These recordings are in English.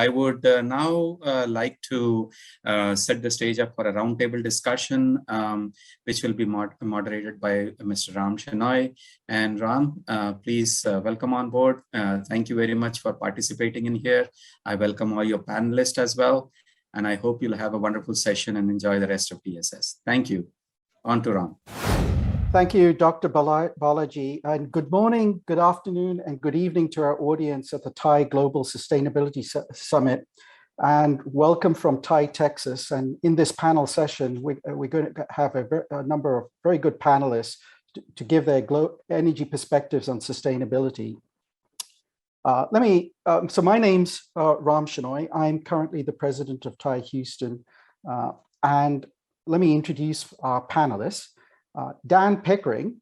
I would now like to set the stage up for a roundtable discussion, which will be moderated by Mr. Ram Shenoy. And Ram, please welcome on board. Thank you very much for participating in here. I welcome all your panelists as well. And I hope you'll have a wonderful session and enjoy the rest of TSS. Thank you. On to Ram. Thank you, Dr. Balaji, and good morning, good afternoon, and good evening to our audience at the TIE Global Sustainability Summit, and welcome from TIE, Texas. And in this panel session, we're going to have a number of very good panelists to give their energy perspectives on sustainability. So my name's Ram Shenoy. I'm currently the president of TIE Houston, and let me introduce our panelists. Dan Pickering.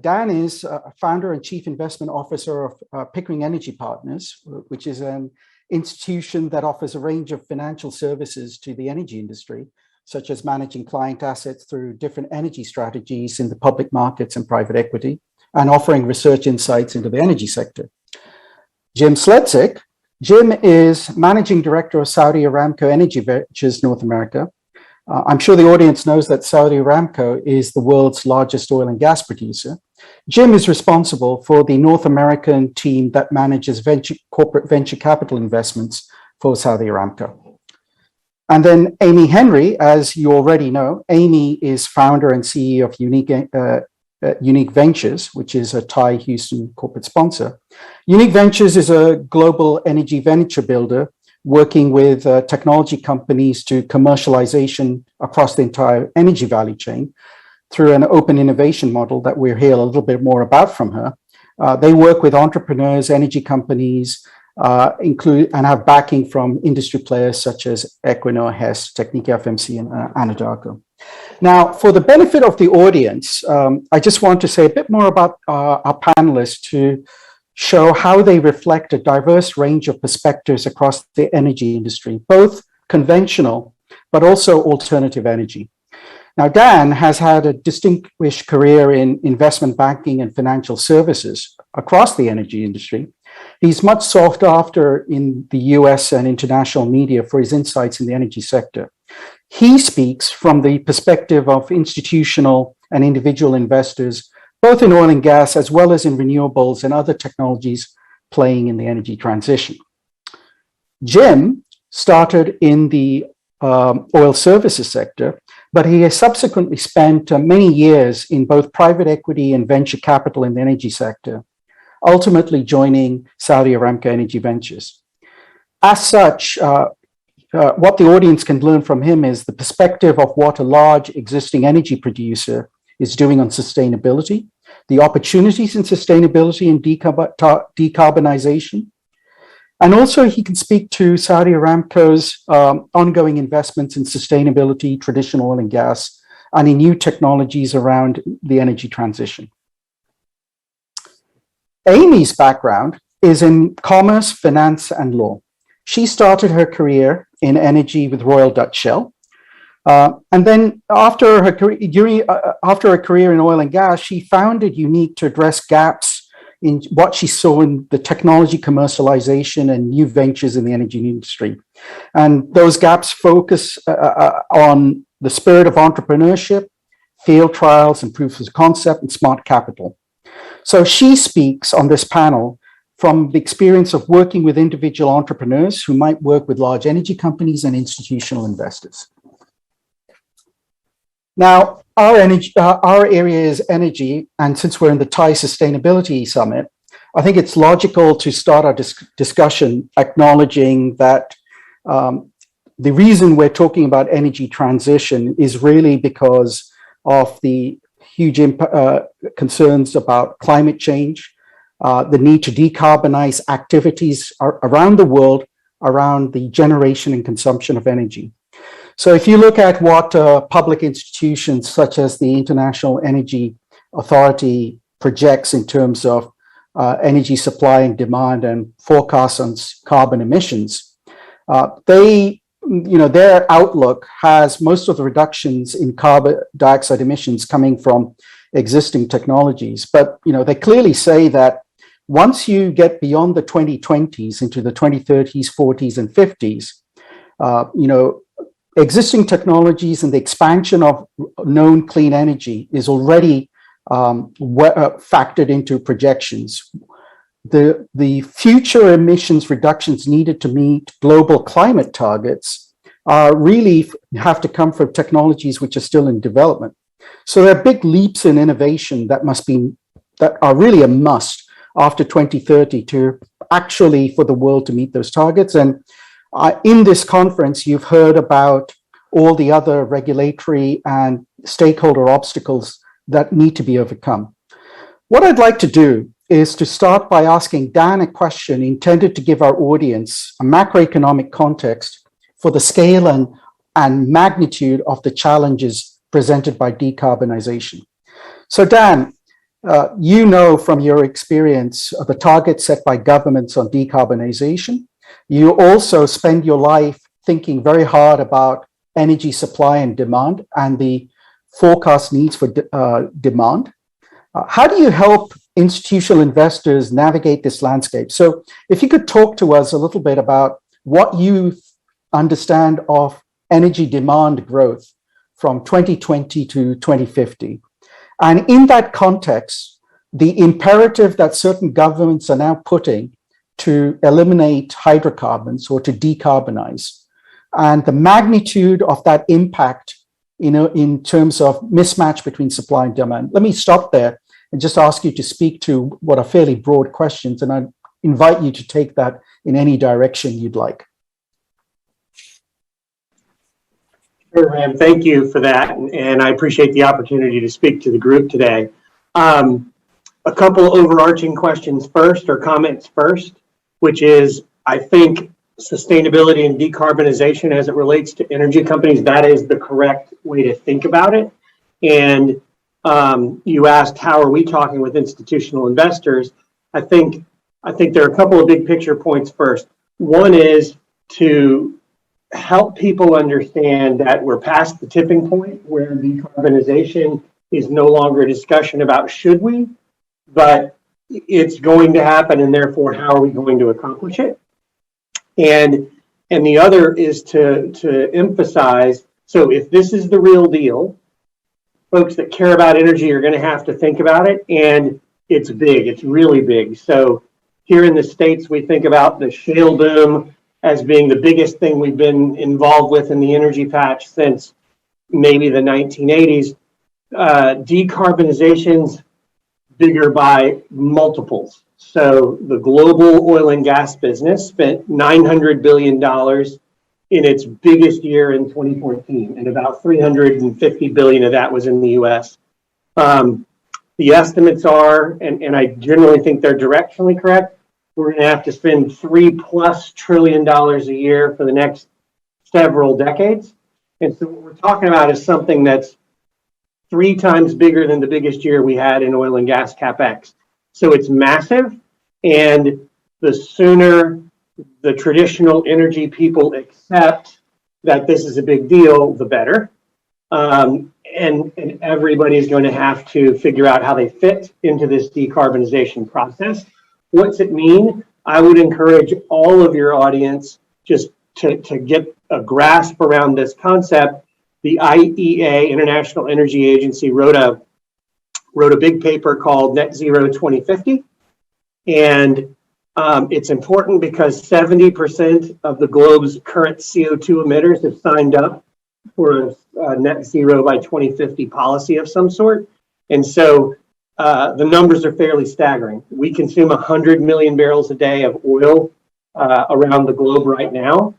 Dan is founder and chief investment officer of Pickering Energy Partners, which is an institution that offers a range of financial services to the energy industry, such as managing client assets through different energy strategies in the public markets and private equity, and offering research insights into the energy sector. Jim Sledzik. Jim is managing director of Saudi Aramco Energy Ventures North America. I'm sure the audience knows that Saudi Aramco is the world's largest oil and gas producer. Jim is responsible for the North American team that manages corporate venture capital investments for Saudi Aramco. And then Amy Henry, as you already know, Amy is founder and CEO of Unique Ventures, which is a TIE Houston corporate sponsor. Unique Ventures is a global energy venture builder working with technology companies to commercialization across the entire energy value chain through an open innovation model that we'll hear a little bit more about from her. They work with entrepreneurs, energy companies, and have backing from industry players such as Equinor, Hess, Technip FMC, and Anadarko. Now, for the benefit of the audience, I just want to say a bit more about our panelists to show how they reflect a diverse range of perspectives across the energy industry, both conventional, but also alternative energy. Now, Dan has had a distinguished career in investment banking and financial services across the energy industry. He's much sought after in the US and international media for his insights in the energy sector. He speaks from the perspective of institutional and individual investors, both in oil and gas, as well as in renewables and other technologies playing in the energy transition. Jim started in the oil services sector, but he has subsequently spent many years in both private equity and venture capital in the energy sector, ultimately joining Saudi Aramco Energy Ventures. As such, what the audience can learn from him is the perspective of what a large existing energy producer is doing on sustainability, the opportunities in sustainability and decarbonization. And also he can speak to Saudi Aramco's ongoing investments in sustainability, traditional oil and gas, and in new technologies around the energy transition. Amy's background is in commerce, finance, and law. She started her career in energy with Royal Dutch Shell. And then after her career in oil and gas, she founded Unique to address gaps in what she saw in the technology commercialization and new ventures in the energy industry. And those gaps focus on the spirit of entrepreneurship, field trials and proofs of concept, and smart capital. So she speaks on this panel from the experience of working with individual entrepreneurs who might work with large energy companies and institutional investors. Now, our area is energy, and since we're in the TIE Sustainability Summit, I think it's logical to start our discussion acknowledging that the reason we're talking about energy transition is really because of the huge concerns about climate change, the need to decarbonize activities around the world around the generation and consumption of energy. So if you look at what public institutions such as the International Energy Authority projects in terms of energy supply and demand and forecasts on carbon emissions, their outlook has most of the reductions in carbon dioxide emissions coming from existing technologies. But they clearly say that once you get beyond the 2020s into the 2030s, 40s, and 50s, existing technologies and the expansion of known clean energy is already factored into projections. The future emissions reductions needed to meet global climate targets really have to come from technologies which are still in development. So there are big leaps in innovation that are really a must after 2030 to actually for the world to meet those targets. And in this conference, you've heard about all the other regulatory and stakeholder obstacles that need to be overcome. What I'd like to do is to start by asking Dan a question intended to give our audience a macroeconomic context for the scale and magnitude of the challenges presented by decarbonization. So Dan, you know from your experience of the targets set by governments on decarbonization. You also spend your life thinking very hard about energy supply and demand and the forecast needs for demand. How do you help institutional investors navigate this landscape? So if you could talk to us a little bit about what you understand of energy demand growth from 2020 to 2050. And in that context, the imperative that certain governments are now putting to eliminate hydrocarbons or to decarbonize, and the magnitude of that impact, in terms of mismatch between supply and demand. Let me stop there and just ask you to speak to what are fairly broad questions, and I invite you to take that in any direction you'd like. Sure, Ram. Thank you for that, and I appreciate the opportunity to speak to the group today. A couple overarching questions first, or comments first, which is, I think sustainability and decarbonization as it relates to energy companies, that is the correct way to think about it. And you asked, how are we talking with institutional investors? I think there are a couple of big picture points first. One is to help people understand that we're past the tipping point where decarbonization is no longer a discussion about should we, but it's going to happen, and therefore how are we going to accomplish it? And the other is to emphasize, so if this is the real deal, folks that care about energy are going to have to think about it, and it's big, it's really big. So here in the States, we think about the shale boom as being the biggest thing we've been involved with in the energy patch since maybe the 1980s. Decarbonization's bigger by multiples. So the global oil and gas business spent $900 billion in its biggest year in 2014, and about $350 billion of that was in the US. The estimates are, and I generally think they're directionally correct, we're going to have to spend $3+ trillion a year for the next several decades. And so what we're talking about is something that's 3 times bigger than the biggest year we had in oil and gas CapEx. So it's massive, and the sooner the traditional energy people accept that this is a big deal, the better. And everybody's going to have to figure out how they fit into this decarbonization process. What's it mean? I would encourage all of your audience just to get a grasp around this concept. The IEA, International Energy Agency, wrote a big paper called Net Zero 2050. And it's important because 70% of the globe's current CO2 emitters have signed up for a net zero by 2050 policy of some sort. And so the numbers are fairly staggering. We consume 100 million barrels a day of oil around the globe right now.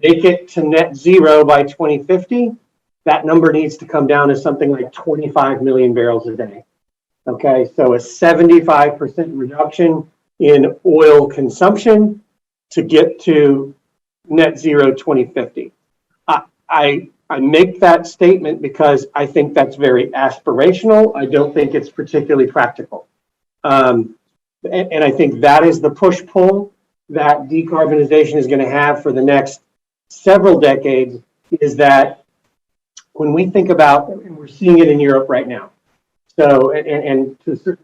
Make it to net zero by 2050, that number needs to come down to something like 25 million barrels a day. Okay, so a 75% reduction in oil consumption to get to net zero 2050. I make that statement because I think that's very aspirational. I don't think it's particularly practical. And I think that is the push-pull that decarbonization is going to have for the next several decades, is that when we think about, and we're seeing it in Europe right now, so, and to some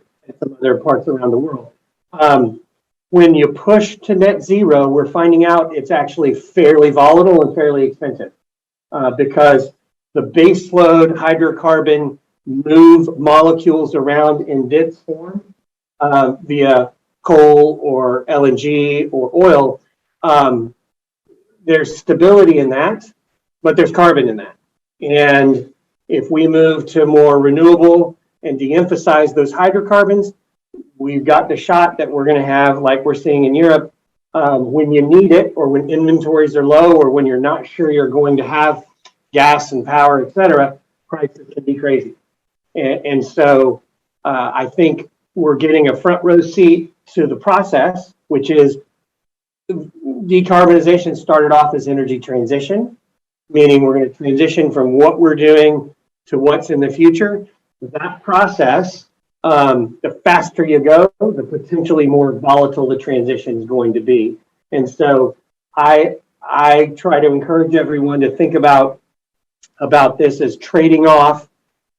other parts around the world, When you push to net zero, we're finding out it's actually fairly volatile and fairly expensive because the baseload hydrocarbon move molecules around in dense form via coal or LNG or oil. There's stability in that, but there's carbon in that. And if we move to more renewable and de-emphasize those hydrocarbons, we've got the shot that we're going to have, like we're seeing in Europe, when you need it, or when inventories are low, or when you're not sure you're going to have gas and power, et cetera, prices can be crazy. And so I think we're getting a front row seat to the process, which is decarbonization started off as energy transition, meaning we're going to transition from what we're doing to what's in the future. That process, the faster you go, the potentially more volatile the transition is going to be. And so I try to encourage everyone to think about this as trading off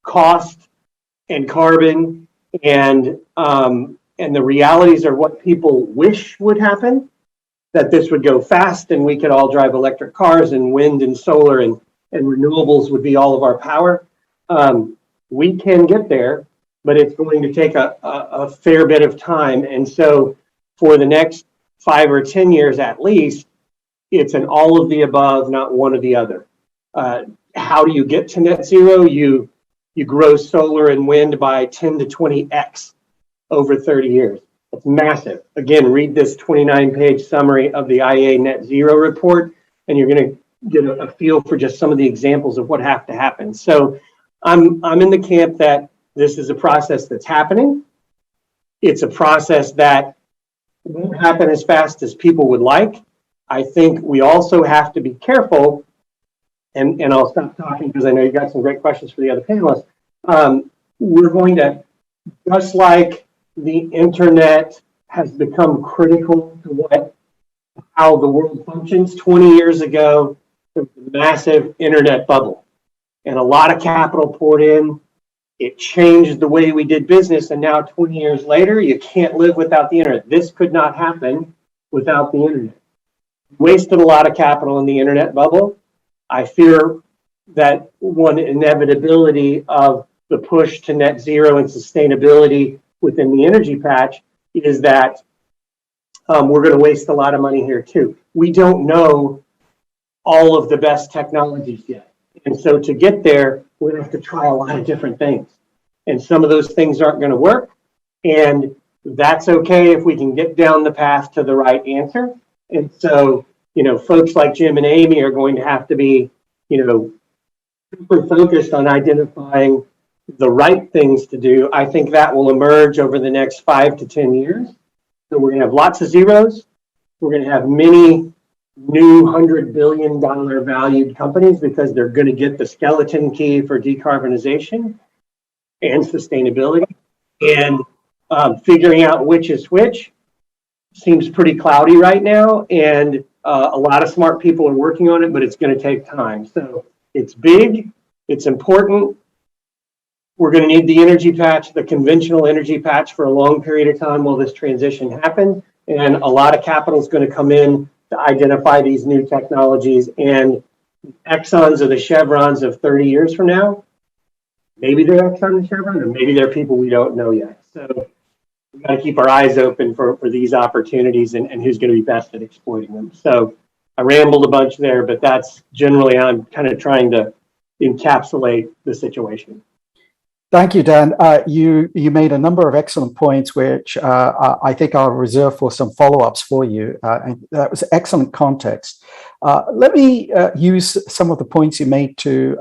cost and carbon, and the realities are what people wish would happen, that this would go fast and we could all drive electric cars and wind and solar and renewables would be all of our power. We can get there, but it's going to take a fair bit of time. And so for the next 5 or 10 years at least, it's an all of the above, not one or the other. How do you get to net zero? You grow solar and wind by 10 to 20x over 30 years. That's massive. Again, read this 29-page summary of the IEA Net Zero report, and you're going to get a feel for just some of the examples of what have to happen. So I'm in the camp that this is a process that's happening. It's a process that won't happen as fast as people would like. I think we also have to be careful, and I'll stop talking because I know you got some great questions for the other panelists. We're going to, just like the internet has become critical to how the world functions. 20 years ago, there was a massive internet bubble and a lot of capital poured in. It changed the way we did business, and now 20 years later, you can't live without the internet. This could not happen without the internet. Wasted a lot of capital in the internet bubble. I fear that one inevitability of the push to net zero and sustainability within the energy patch is that we're going to waste a lot of money here too. We don't know all of the best technologies yet. And so to get there, we're going to have to try a lot of different things. And some of those things aren't going to work. And that's okay if we can get down the path to the right answer. And so, folks like Jim and Amy are going to have to be, super focused on identifying the right things to do. I think that will emerge over the next 5 to 10 years. So we're going to have lots of zeros. We're going to have many new $100 billion valued companies because they're going to get the skeleton key for decarbonization and sustainability. And figuring out which is which seems pretty cloudy right now. And a lot of smart people are working on it, but it's going to take time. So it's big, it's important. We're going to need the energy patch, the conventional energy patch, for a long period of time while this transition happens. And a lot of capital is going to come in to identify these new technologies. And Exxons or the Chevrons of 30 years from now, maybe they're Exxon and Chevron, or maybe they're people we don't know yet. So we've got to keep our eyes open for these opportunities and who's going to be best at exploiting them. So I rambled a bunch there, but that's generally how I'm kind of trying to encapsulate the situation. Thank you, Dan. You made a number of excellent points, which I think I'll reserve for some follow-ups for you. And that was excellent context. Let me use some of the points you made to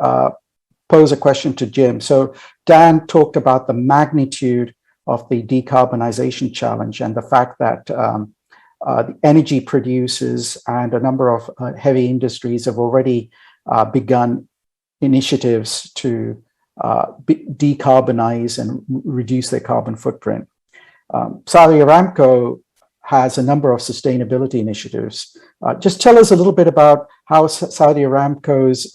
pose a question to Jim. So Dan talked about the magnitude of the decarbonization challenge and the fact that the energy producers and a number of heavy industries have already begun initiatives to decarbonize and reduce their carbon footprint. Saudi Aramco has a number of sustainability initiatives. Just tell us a little bit about how Saudi Aramco's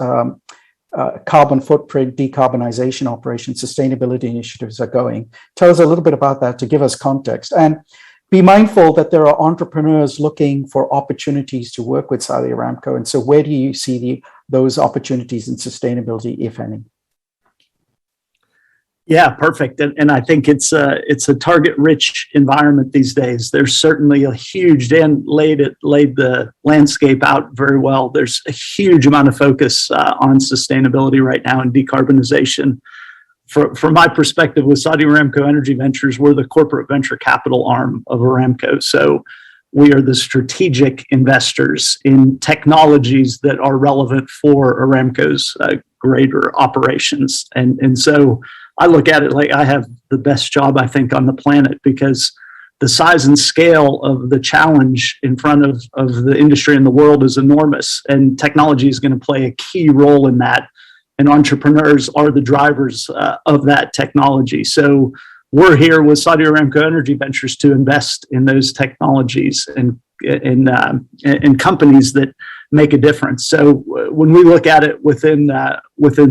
carbon footprint, decarbonization operations, sustainability initiatives are going. Tell us a little bit about that to give us context. And be mindful that there are entrepreneurs looking for opportunities to work with Saudi Aramco. And so where do you see those opportunities in sustainability, if any? Yeah, perfect. And I think it's a target-rich environment these days. There's certainly a huge, Dan laid the landscape out very well. There's a huge amount of focus on sustainability right now and decarbonization. From my perspective, with Saudi Aramco Energy Ventures, we're the corporate venture capital arm of Aramco. So we are the strategic investors in technologies that are relevant for Aramco's greater operations. And so I look at it like I have the best job, I think, on the planet, because the size and scale of the challenge in front of the industry and the world is enormous, and technology is going to play a key role in that. And entrepreneurs are the drivers of that technology. So we're here with Saudi Aramco Energy Ventures to invest in those technologies and in companies that make a difference. So when we look at it within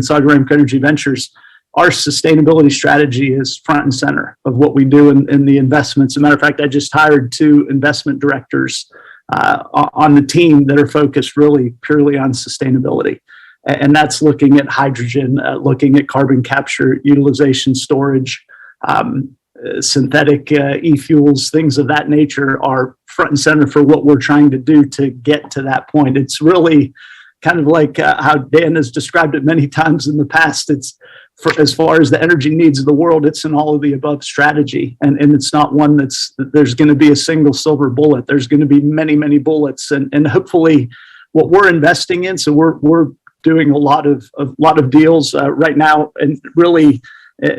Saudi Aramco Energy Ventures, our sustainability strategy is front and center of what we do in the investments. As a matter of fact, I just hired 2 investment directors on the team that are focused really purely on sustainability. And that's looking at hydrogen, looking at carbon capture, utilization, storage, synthetic e-fuels, things of that nature are front and center for what we're trying to do to get to that point. It's really kind of like how Dan has described it many times in the past. It's as far as the energy needs of the world, it's an all of the above strategy. And it's not one there's going to be a single silver bullet. There's going to be many, many bullets. And hopefully what we're investing in, so we're doing a lot of deals right now. And really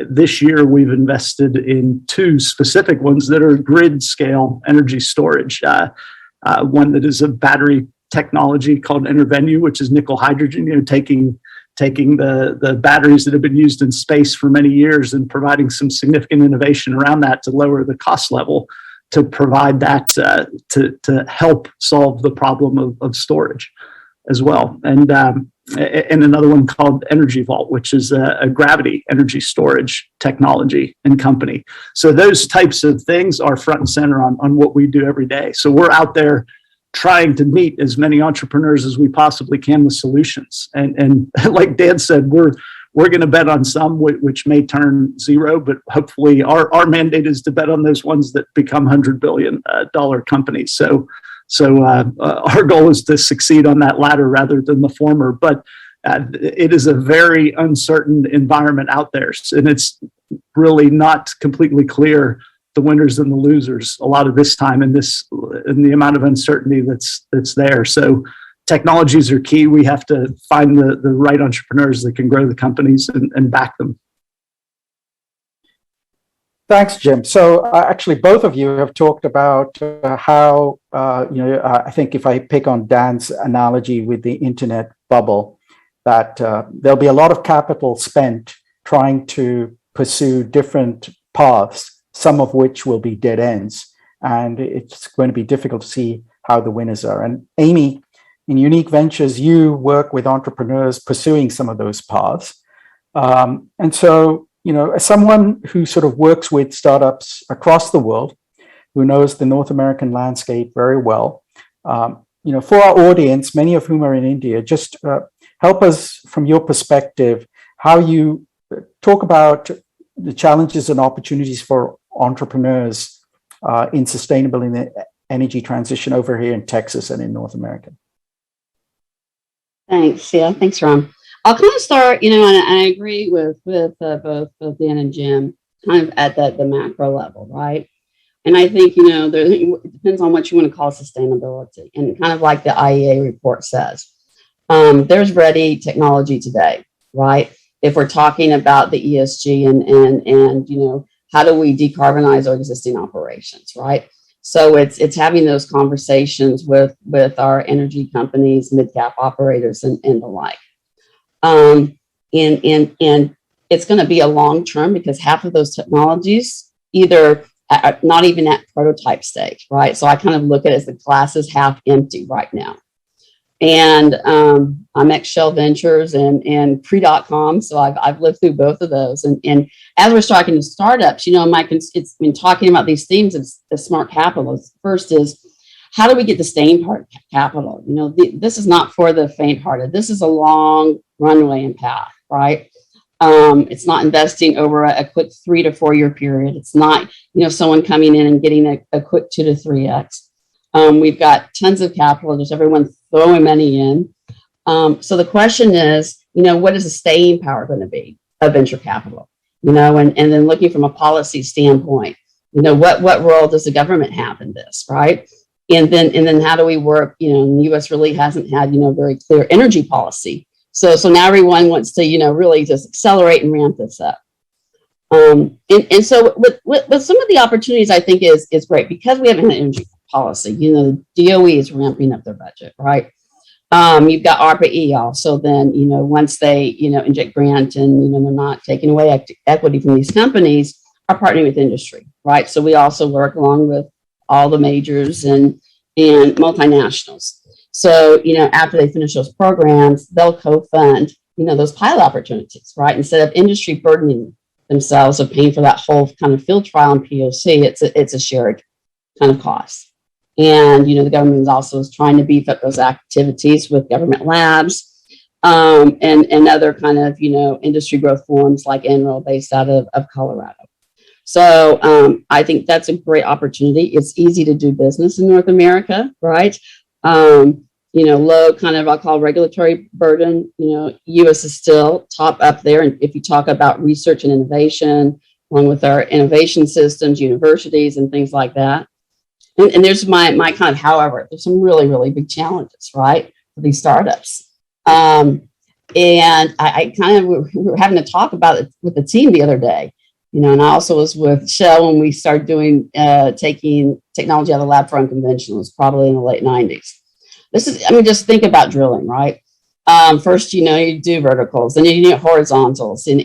this year we've invested in 2 specific ones that are grid scale energy storage. One that is a battery technology called Intervenue, which is nickel hydrogen, taking the batteries that have been used in space for many years and providing some significant innovation around that to lower the cost level to provide that to help solve the problem of storage as well. And another one called Energy Vault, which is a gravity energy storage technology and company. So those types of things are front and center on what we do every day. So we're out there trying to meet as many entrepreneurs as we possibly can with solutions. And like Dan said, we're going to bet on some which may turn zero, but hopefully our mandate is to bet on those ones that become $100 billion companies. So our goal is to succeed on that latter rather than the former. But it is a very uncertain environment out there, and it's really not completely clear the winners and the losers a lot of this time in the amount of uncertainty that's there. So technologies are key. We have to find the right entrepreneurs that can grow the companies and back them. Thanks, Jim. So actually, both of you have talked about how, I think if I pick on Dan's analogy with the internet bubble, that there'll be a lot of capital spent trying to pursue different paths, some of which will be dead ends. And it's going to be difficult to see how the winners are. And Amy, in Unique Ventures, you work with entrepreneurs pursuing some of those paths. And so, as someone who sort of works with startups across the world, who knows the North American landscape very well, for our audience, many of whom are in India, just help us from your perspective, how you talk about the challenges and opportunities for entrepreneurs in sustainable in the energy transition over here in Texas and in North America. Thanks. Yeah, thanks, Ron. I'll kind of start, and I agree with both Dan and Jim, kind of at the macro level, right? And I think, it depends on what you want to call sustainability. And kind of like the IEA report says, there's ready technology today, right? If we're talking about the ESG and how do we decarbonize our existing operations, right? So it's having those conversations with our energy companies, mid-cap operators, and the like. And it's going to be a long term because half of those technologies either not even at prototype stage, right? So I kind of look at it as the glass is half empty right now. And I'm ex-Shell Ventures and pre.com, so I've lived through both of those. And as we're talking to startups, it's been talking about these themes of smart capital. First is, how do we get the staying part capital? This is not for the faint-hearted. This is a long runway and path, right? It's not investing over a quick 3 to 4 year period. It's not, someone coming in and getting a quick 2 to 3x. We've got tons of capital, just everyone throwing money in. So the question is, what is the staying power going to be of venture capital? And then looking from a policy standpoint, what role does the government have in this, right? And then how do we work? The U.S. really hasn't had, very clear energy policy. So now everyone wants to, really just accelerate and ramp this up. And so with some of the opportunities, I think is great because we haven't had energy policy. The DOE is ramping up their budget, right? You've got ARPA-E also. Then, once they, inject grant and, they're not taking away equity from these companies, are partnering with industry, right? So we also work along with all the majors and multinationals. So, after they finish those programs, they'll co-fund, those pilot opportunities, right? Instead of industry burdening themselves of paying for that whole kind of field trial and POC, it's a shared kind of cost. And, the government also is trying to beef up those activities with government labs and other kind of, industry growth forums like NREL based out of Colorado. So I think that's a great opportunity. It's easy to do business in North America, right? Low kind of, I'll call regulatory burden. U.S. is still top up there. And if you talk about research and innovation, along with our innovation systems, universities, and things like that. And there's my kind of, however, there's some really, really big challenges, right, for these startups. And I kind of, we were having to talk about it with the team the other day, and I also was with Shell when we started doing, taking technology out of the lab for unconventional. It was probably in the late 90s. Just think about drilling, right? First, you do verticals, then you do horizontals. And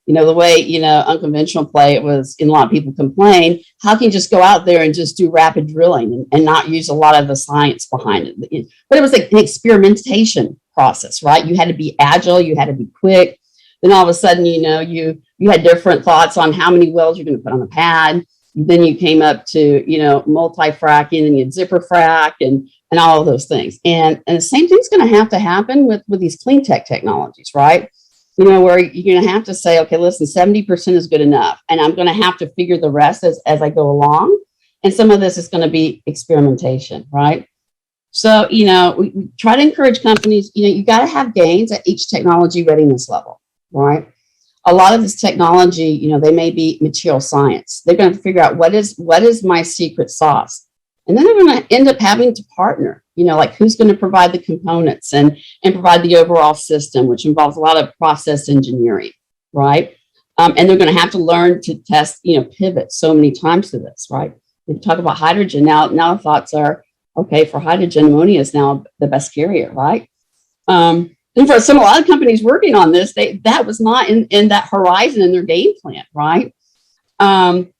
the way, unconventional play, it was, and a lot of people complain, how can you just go out there and just do rapid drilling and not use a lot of the science behind it? But it was like an experimentation process, right? You had to be agile, you had to be quick. Then all of a sudden, you had different thoughts on how many wells you're going to put on a pad. Then you came up to, multi-fracking, and you had zipper frac and all of those things. And the same thing's going to have to happen with these clean tech technologies, right? Where you're going to have to say, okay, listen, 70% is good enough. And I'm going to have to figure the rest as I go along. And some of this is going to be experimentation, right? So, we try to encourage companies, you got to have gains at each technology readiness level, right? A lot of this technology, they may be material science. They're going to figure out what is my secret sauce. And then they're going to end up having to partner, like who's going to provide the components and provide the overall system, which involves a lot of process engineering, right? And they're going to have to learn to test, pivot so many times to this, right? We talk about hydrogen. Now the thoughts are, okay, for hydrogen, ammonia is now the best carrier, right? And for a lot of companies working on this, that was not in that horizon in their game plan, right? The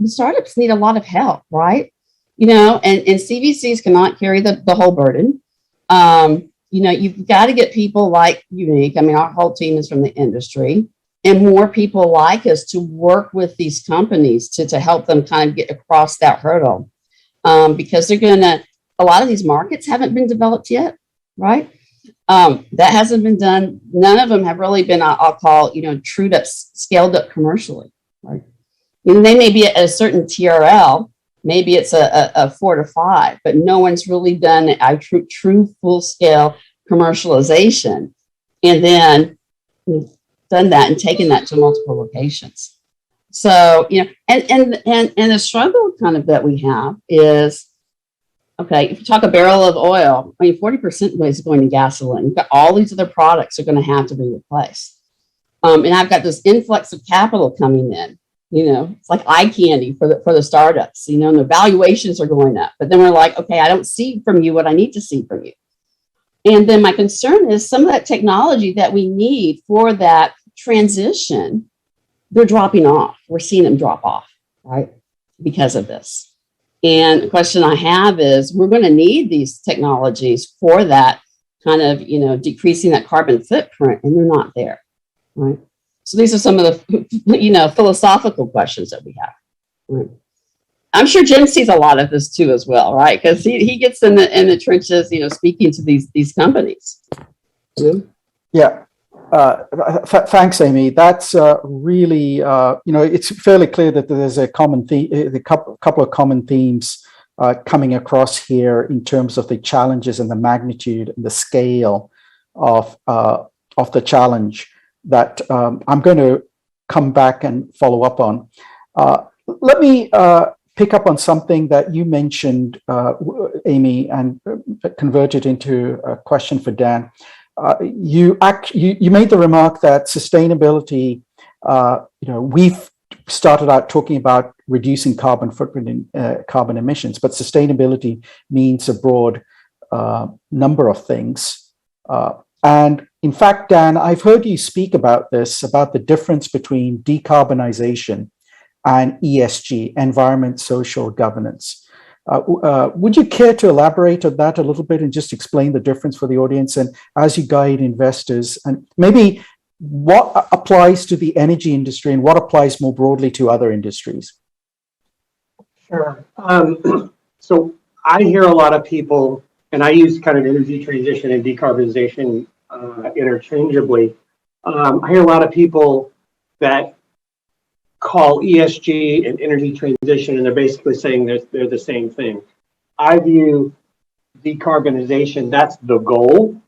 startups need a lot of help, right? And CVCs cannot carry the whole burden. You've got to get people like Unique. Our whole team is from the industry, and more people like us to work with these companies to help them kind of get across that hurdle, because a lot of these markets haven't been developed yet, right? That hasn't been done. None of them have really been, I'll call, trued up, scaled up commercially, right? They may be at a certain TRL, maybe it's a 4 to 5, but no one's really done a true full scale commercialization and then done that and taken that to multiple locations. So, and the struggle kind of that we have is, okay, if you talk a barrel of oil, 40% is going to gasoline. You've got all these other products are going to have to be replaced. And I've got this influx of capital coming in. It's like eye candy for the startups, and the valuations are going up. But then we're like, okay, I don't see from you what I need to see from you. And then my concern is some of that technology that we need for that transition, they're dropping off. We're seeing them drop off, right? Because of this. And the question I have is, we're going to need these technologies for that kind of, decreasing that carbon footprint, and they're not there, right? So these are some of the, philosophical questions that we have. Right? I'm sure Jim sees a lot of this too as well, right? Because he gets in the trenches, speaking to these companies. Yeah. Thanks, Amy. That's really, it's fairly clear that there's a common theme, a couple of common themes coming across here in terms of the challenges and the magnitude and the scale of the challenge that I'm going to come back and follow up on. Let me pick up on something that you mentioned, Amy, and convert it into a question for Dan. You made the remark that sustainability, we've started out talking about reducing carbon footprint and carbon emissions, but sustainability means a broad number of things. And in fact, Dan, I've heard you speak about this, about the difference between decarbonization and ESG, environment, social governance. Would you care to elaborate on that a little bit and just explain the difference for the audience, and as you guide investors, and maybe what applies to the energy industry and what applies more broadly to other industries? Sure. So I hear a lot of people, and I use kind of energy transition and decarbonization interchangeably. I hear a lot of people that call ESG and energy transition, and they're basically saying they're the same thing. I view decarbonization, that's the goal,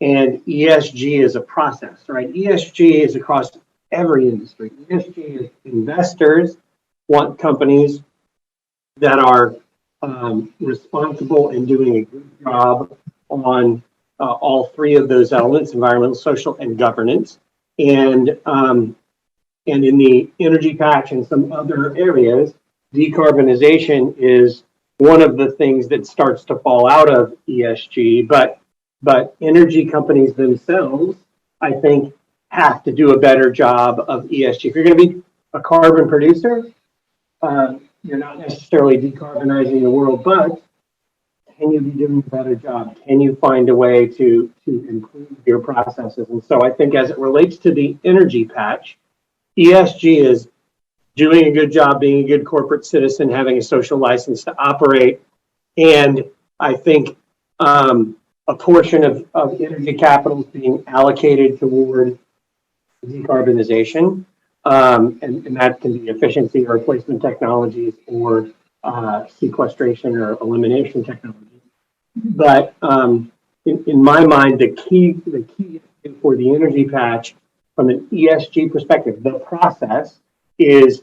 and ESG is a process, right? ESG is across every industry. ESG is investors want companies that are responsible and doing a good job on all three of those elements: environmental, social, and governance. And in the energy patch and some other areas, decarbonization is one of the things that starts to fall out of ESG. But energy companies themselves, I think, have to do a better job of ESG. If you're going to be a carbon producer, you're not necessarily decarbonizing the world, but can you be doing a better job? Can you find a way to improve your processes? And so I think as it relates to the energy patch, ESG is doing a good job, being a good corporate citizen, having a social license to operate. And I think a portion of energy capital is being allocated toward decarbonization. And that can be efficiency or replacement technologies or sequestration or elimination technologies. But in my mind, the key for the energy patch from an ESG perspective, the process is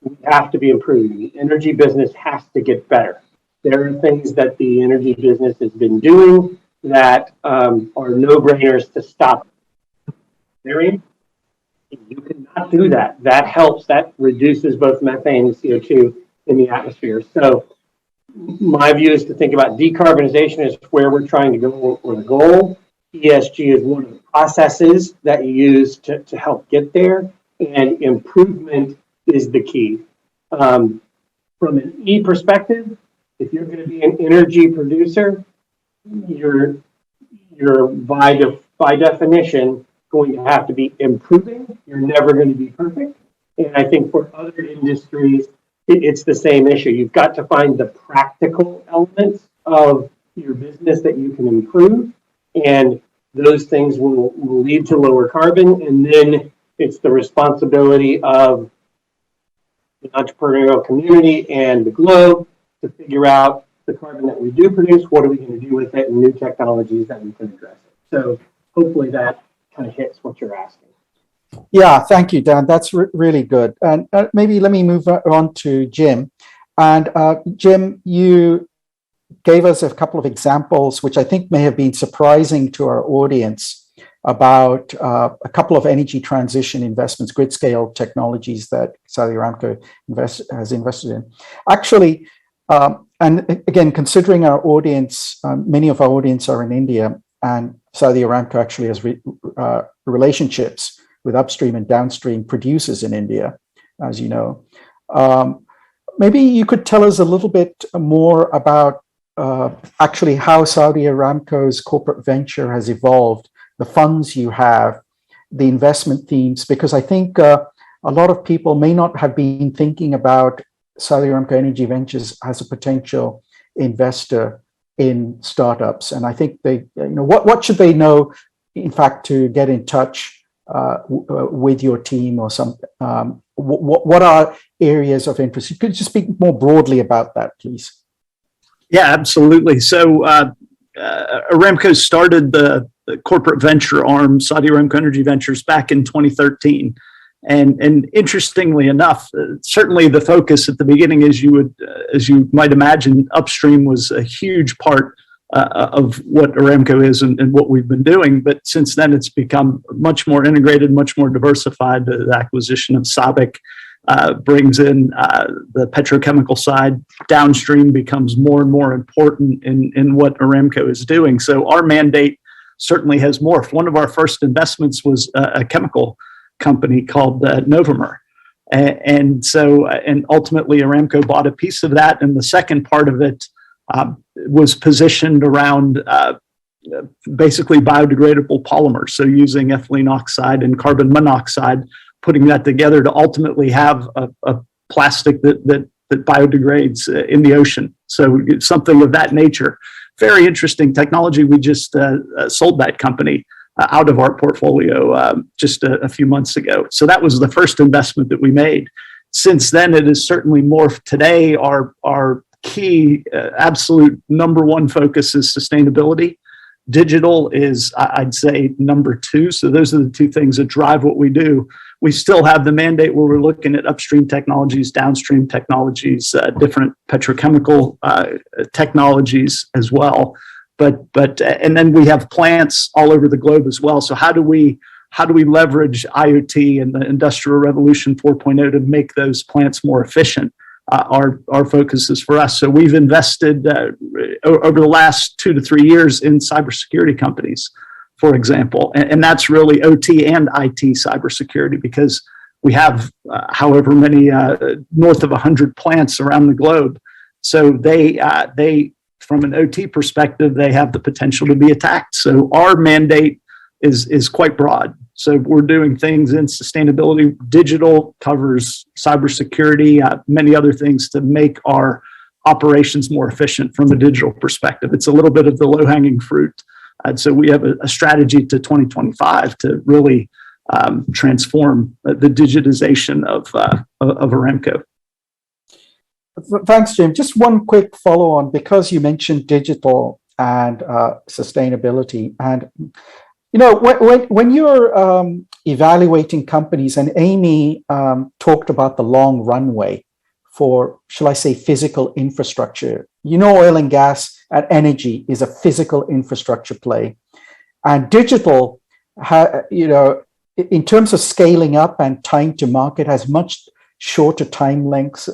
we have to be improving. The energy business has to get better. There are things that the energy business has been doing that are no-brainers to stop. You cannot do that. That helps. That reduces both methane and CO2 in the atmosphere. So my view is to think about decarbonization as where we're trying to go or the goal. ESG is one of the processes that you use to help get there, and improvement is the key. From an E perspective, if you're going to be an energy producer, you're by definition going to have to be improving. You're never going to be perfect. And I think for other industries, it's the same issue. You've got to find the practical elements of your business that you can improve, and those things will lead to lower carbon. And then it's the responsibility of the entrepreneurial community and the globe to figure out the carbon that we do produce, what are we going to do with it, and new technologies that we can address it. So hopefully that kind of hits what you're asking. Yeah, thank you, Dan. That's really good. And maybe let me move on to Jim. And Jim, you gave us a couple of examples, which I think may have been surprising to our audience, about a couple of energy transition investments, grid scale technologies that Saudi Aramco has invested in. Actually, and again, considering our audience, many of our audience are in India, and Saudi Aramco actually has relationships with upstream and downstream producers in India, as you know. maybe you could tell us a little bit more about actually how Saudi Aramco's corporate venture has evolved, the funds you have, the investment themes, because I think a lot of people may not have been thinking about Saudi Aramco Energy Ventures as a potential investor in startups. And I think they, what should they know, in fact, to get in touch with your team or something? What are areas of interest? You could just speak more broadly about that, please. Yeah, absolutely. So Aramco started the corporate venture arm, Saudi Aramco Energy Ventures, back in 2013. And interestingly enough, certainly the focus at the beginning, as you might imagine, upstream was a huge part of what Aramco is and what we've been doing. But since then, it's become much more integrated, much more diversified. The acquisition of SABIC brings in the petrochemical side. Downstream becomes more and more important in what Aramco is doing. So our mandate certainly has morphed. One of our first investments was a chemical company called Novomer. And ultimately Aramco bought a piece of that. And the second part of it was positioned around basically biodegradable polymers. So using ethylene oxide and carbon monoxide, putting that together to ultimately have a plastic that biodegrades in the ocean. So something of that nature. Very interesting technology. We just sold that company out of our portfolio just a few months ago. So that was the first investment that we made. Since then, it has certainly morphed. Today, our key absolute number one focus is sustainability. Digital is, I'd say, number two. So those are the two things that drive what we do. We still have the mandate where we're looking at upstream technologies, downstream technologies, different petrochemical technologies as well. But and then we have plants all over the globe as well. So how do we leverage IoT and the Industrial Revolution 4.0 to make those plants more efficient? Our focus is for us. So we've invested over the last 2 to 3 years in cybersecurity companies, for example, and that's really OT and IT cybersecurity, because we have however many north of 100 plants around the globe. So they from an OT perspective, they have the potential to be attacked. So our mandate is quite broad. So we're doing things in sustainability. Digital covers cybersecurity, many other things to make our operations more efficient from a digital perspective. It's a little bit of the low-hanging fruit. And so we have a strategy to 2025 to really transform the digitization of Aramco. Thanks, Jim. Just one quick follow-on, because you mentioned digital and sustainability. And when you're evaluating companies, and Amy talked about the long runway for, shall I say, physical infrastructure. Oil and gas and energy is a physical infrastructure play. And digital, in terms of scaling up and time to market, has much shorter time lengths,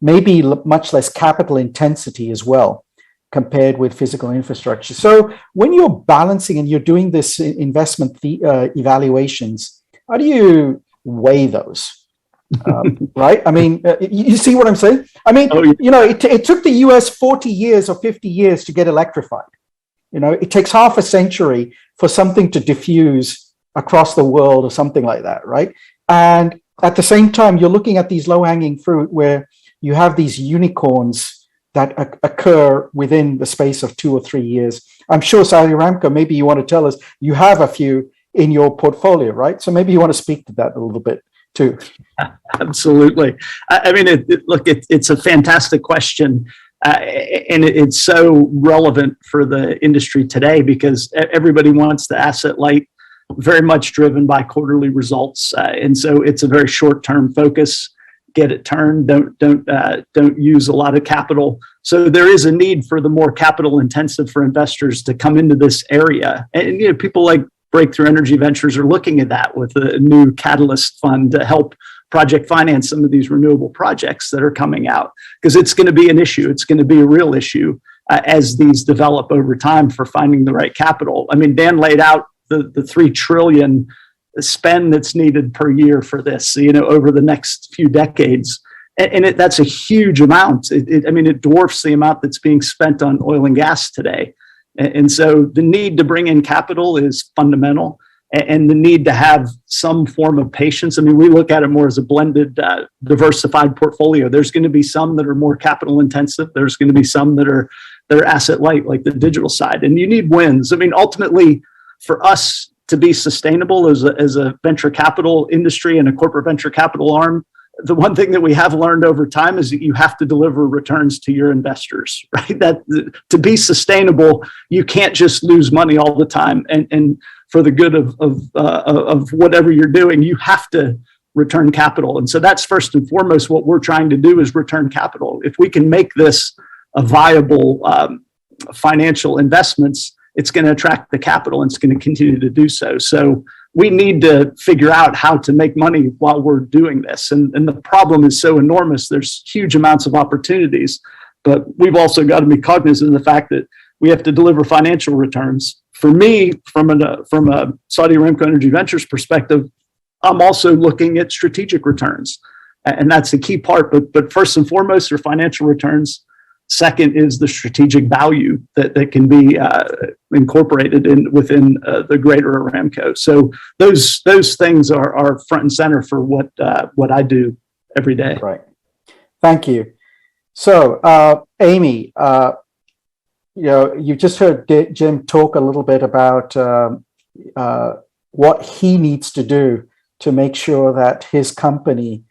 maybe much less capital intensity as well, compared with physical infrastructure. So when you're balancing and you're doing this investment evaluations, how do you weigh those? Right? I mean, you see what I'm saying? I mean, it took the US 40 years or 50 years to get electrified. It takes half a century for something to diffuse across the world or something like that, right? And at the same time, you're looking at these low-hanging fruit where you have these unicorns that occur within the space of 2 or 3 years. I'm sure Saudi Aramco, maybe you want to tell us, you have a few in your portfolio, right? So maybe you want to speak to that a little bit too. Absolutely. I mean, it's a fantastic question. And it's so relevant for the industry today, because everybody wants the asset light, very much driven by quarterly results. And so it's a very short-term focus. Get it turned. Don't use a lot of capital. So there is a need for the more capital intensive for investors to come into this area. And people like Breakthrough Energy Ventures are looking at that with a new catalyst fund to help project finance some of these renewable projects that are coming out, because it's going to be an issue. It's going to be a real issue as these develop over time for finding the right capital. I mean, Dan laid out the 3 trillion spend that's needed per year for this, over the next few decades. And that's a huge amount. I mean, it dwarfs the amount that's being spent on oil and gas today. And so the need to bring in capital is fundamental, and the need to have some form of patience. I mean, we look at it more as a blended, diversified portfolio. There's going to be some that are more capital intensive. There's going to be some that are asset light, like the digital side. And you need wins. I mean, ultimately, for us to be sustainable as a venture capital industry and a corporate venture capital arm, the one thing that we have learned over time is that you have to deliver returns to your investors, right? That to be sustainable, you can't just lose money all the time. And for the good of whatever you're doing, you have to return capital. And so that's first and foremost what we're trying to do, is return capital. If we can make this a viable financial investments, it's going to attract the capital, and it's going to continue to do so. So we need to figure out how to make money while we're doing this. And the problem is so enormous. There's huge amounts of opportunities, but we've also got to be cognizant of the fact that we have to deliver financial returns. For me, from a Saudi Aramco Energy Ventures perspective, I'm also looking at strategic returns. And that's the key part. But first and foremost are financial returns. Second is the strategic value that can be incorporated within the greater Aramco. So those things are front and center for what I do every day. Right. Thank you. So Amy, you just heard Jim talk a little bit about what he needs to do to make sure that his company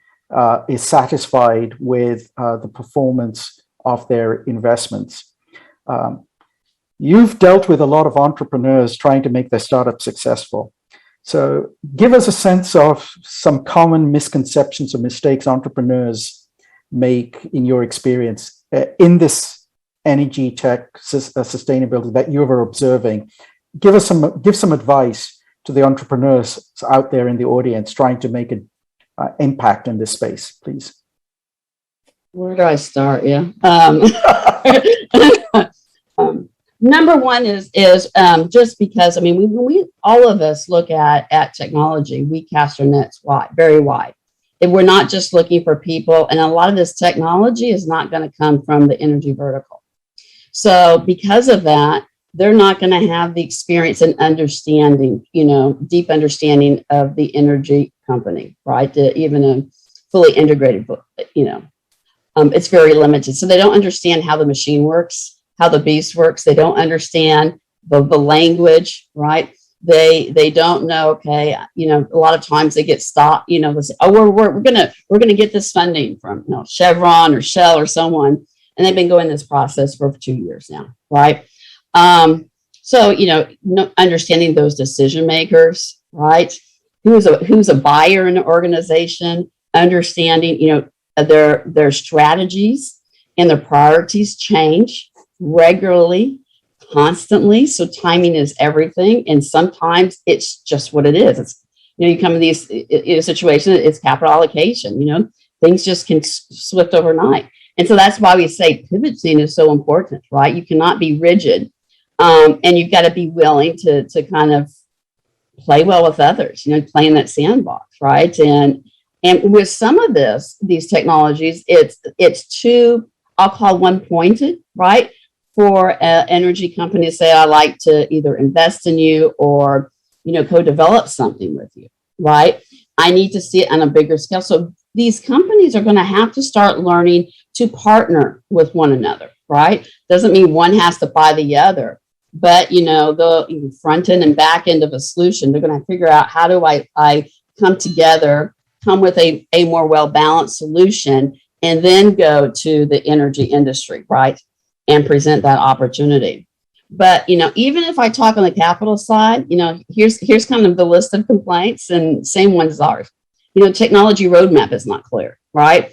is satisfied with the performance of their investments. You've dealt with a lot of entrepreneurs trying to make their startup successful. So give us a sense of some common misconceptions or mistakes entrepreneurs make in your experience in this energy tech sustainability that you were observing. Give some advice to the entrepreneurs out there in the audience trying to make an impact in this space, please. Where do I start? Yeah. Number one is just because, I mean, when we all of us look at technology, we cast our nets wide, very wide. And we're not just looking for people, and a lot of this technology is not going to come from the energy vertical. So because of that, they're not going to have the experience and understanding, deep understanding of the energy company, right? Even a fully integrated, it's very limited. So they don't understand how the machine works, how the beast works. They don't understand the language, right? They don't know. Okay, a lot of times they get stopped. They say, "Oh, we're gonna get this funding from Chevron or Shell or someone," and they've been going this process for 2 years now, right? So understanding those decision makers, right? Who's a buyer in an organization, understanding their strategies and their priorities change regularly, constantly. So timing is everything. And sometimes it's just what it is. It's, you come in these situations, it's capital allocation, things just can swift overnight. And so that's why we say pivoting is so important, right? You cannot be rigid. And you've got to be willing to kind of play well with others, play in that sandbox, right? And with some of these technologies, it's too, I'll call one-pointed, right? For an energy company to say, I like to either invest in you or, co-develop something with you, right? I need to see it on a bigger scale. So these companies are going to have to start learning to partner with one another, right? Doesn't mean one has to buy the other, but, the front end and back end of a solution, they're going to figure out, how do I come together, come with a more well-balanced solution, and then go to the energy industry, right? And present that opportunity. But, even if I talk on the capital side, here's kind of the list of complaints, and same ones as ours. Technology roadmap is not clear, right?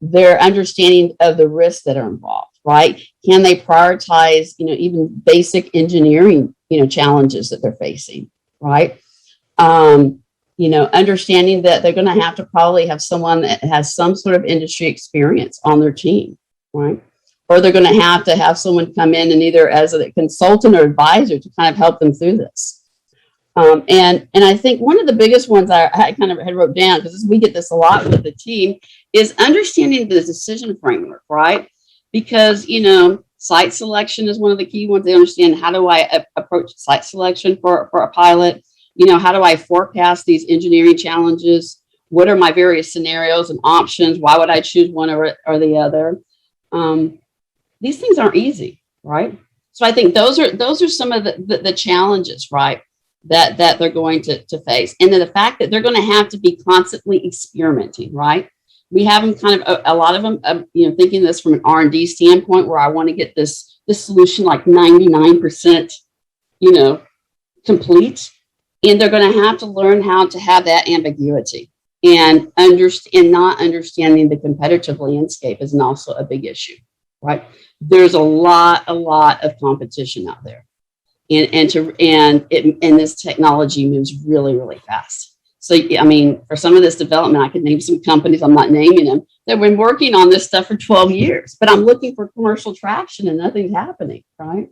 Their understanding of the risks that are involved, right? Can they prioritize, even basic engineering, challenges that they're facing, right? Understanding that they're going to have to probably have someone that has some sort of industry experience on their team, right? Or they're going to have someone come in and either as a consultant or advisor to kind of help them through this. And I think one of the biggest ones I kind of had wrote down, because we get this a lot with the team, is understanding the decision framework, right? Because, site selection is one of the key ones. They understand, how do I approach site selection for a pilot? How do I forecast these engineering challenges? What are my various scenarios and options? Why would I choose one or the other? These things aren't easy, right? So I think those are some of the challenges, right, that they're going to face. And then the fact that they're going to have to be constantly experimenting, right? We have them kind of, a lot of them, thinking this from an R&D standpoint, where I want to get this solution like 99%, complete. And they're going to have to learn how to have that ambiguity, and not understanding the competitive landscape is also a big issue, right? There's a lot of competition out there, and this technology moves really, really fast. So, for some of this development, I could name some companies, I'm not naming them, that have been working on this stuff for 12 years, but I'm looking for commercial traction and nothing's happening, right?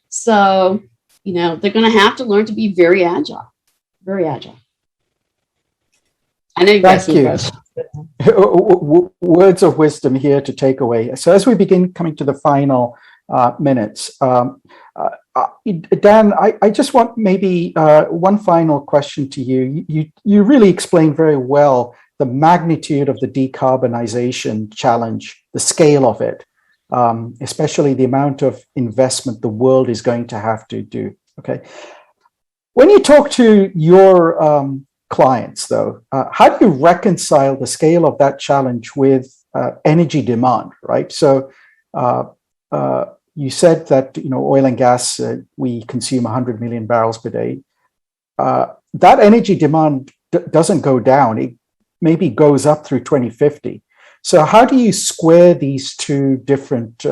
So, they're going to have to learn to be very agile, very agile. I know you guys. Thank you. Words of wisdom here to take away. So as we begin coming to the final minutes, Dan, I just want maybe one final question to you. You really explained very well the magnitude of the decarbonization challenge, the scale of it, especially the amount of investment the world is going to have to do. Okay. When you talk to your clients, though, how do you reconcile the scale of that challenge with energy demand, right? So you said that, oil and gas, we consume 100 million barrels per day. That energy demand doesn't go down. It maybe goes up through 2050. So how do you square these two different,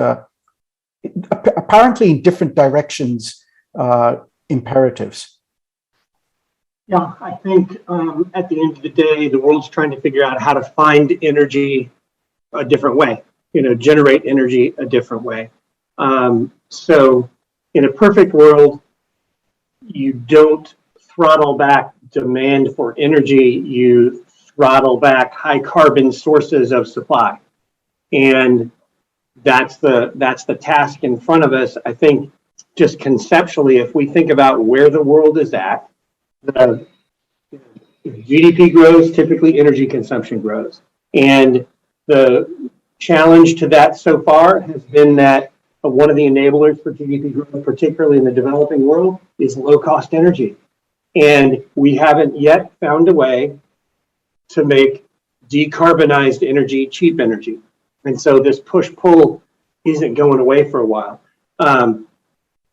apparently in different directions, imperatives? Yeah, I think at the end of the day, the world's trying to figure out how to find energy a different way, generate energy a different way. So in a perfect world, you don't throttle back demand for energy, you throttle back high carbon sources of supply. And that's the task in front of us. I think just conceptually, if we think about where the world is at, the GDP grows, typically energy consumption grows. And the challenge to that so far has been that one of the enablers for GDP growth, particularly in the developing world, is low-cost energy. And we haven't yet found a way to make decarbonized energy cheap energy. And so this push-pull isn't going away for a while.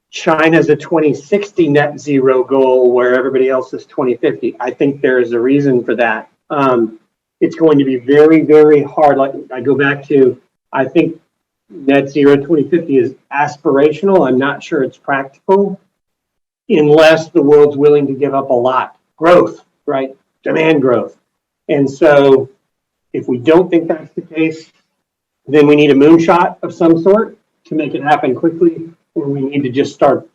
China's a 2060 net zero goal where everybody else is 2050. I think there is a reason for that. It's going to be very, very hard. Like I go back to, I think net zero 2050 is aspirational. I'm not sure it's practical unless the world's willing to give up a lot. Growth, right? Demand growth. And so if we don't think that's the case, then we need a moonshot of some sort to make it happen quickly, or we need to just start,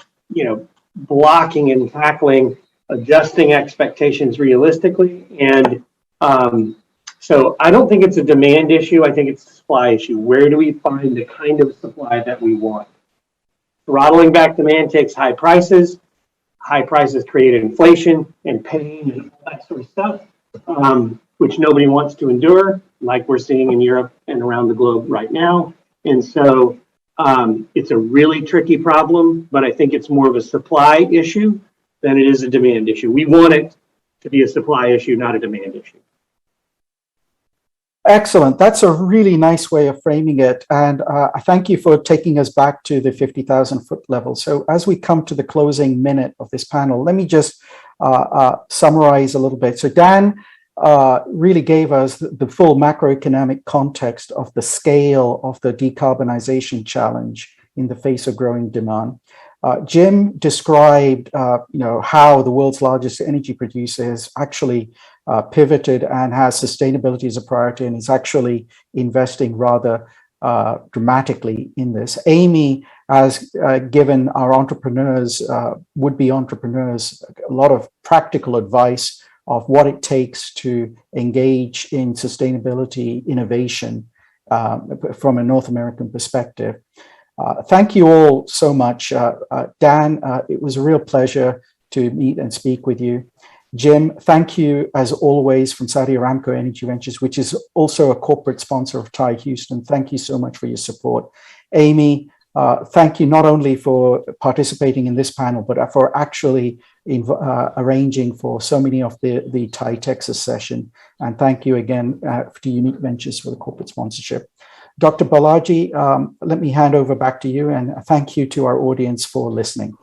blocking and tackling, adjusting expectations realistically. And so I don't think it's a demand issue. I think it's a supply issue. Where do we find the kind of supply that we want? Throttling back demand takes high prices. High prices create inflation and pain and all that sort of stuff, which nobody wants to endure, like we're seeing in Europe and around the globe right now. And so it's a really tricky problem, but I think it's more of a supply issue than it is a demand issue. We want it to be a supply issue, not a demand issue. Excellent. That's a really nice way of framing it. And I thank you for taking us back to the 50,000 foot level. So as we come to the closing minute of this panel, let me just summarize a little bit. So Dan really gave us the full macroeconomic context of the scale of the decarbonization challenge in the face of growing demand. Jim described, how the world's largest energy producer has actually pivoted and has sustainability as a priority and is actually investing rather dramatically in this. Amy has given our entrepreneurs, would-be entrepreneurs, a lot of practical advice of what it takes to engage in sustainability innovation from a North American perspective. Thank you all so much. Dan, it was a real pleasure to meet and speak with you. Jim, thank you as always from Saudi Aramco Energy Ventures, which is also a corporate sponsor of TIE Houston. Thank you so much for your support. Amy, thank you not only for participating in this panel, but for actually arranging for so many of the TIE Texas session. And thank you again to Unique Ventures for the corporate sponsorship. Dr. Balaji, let me hand over back to you, and thank you to our audience for listening.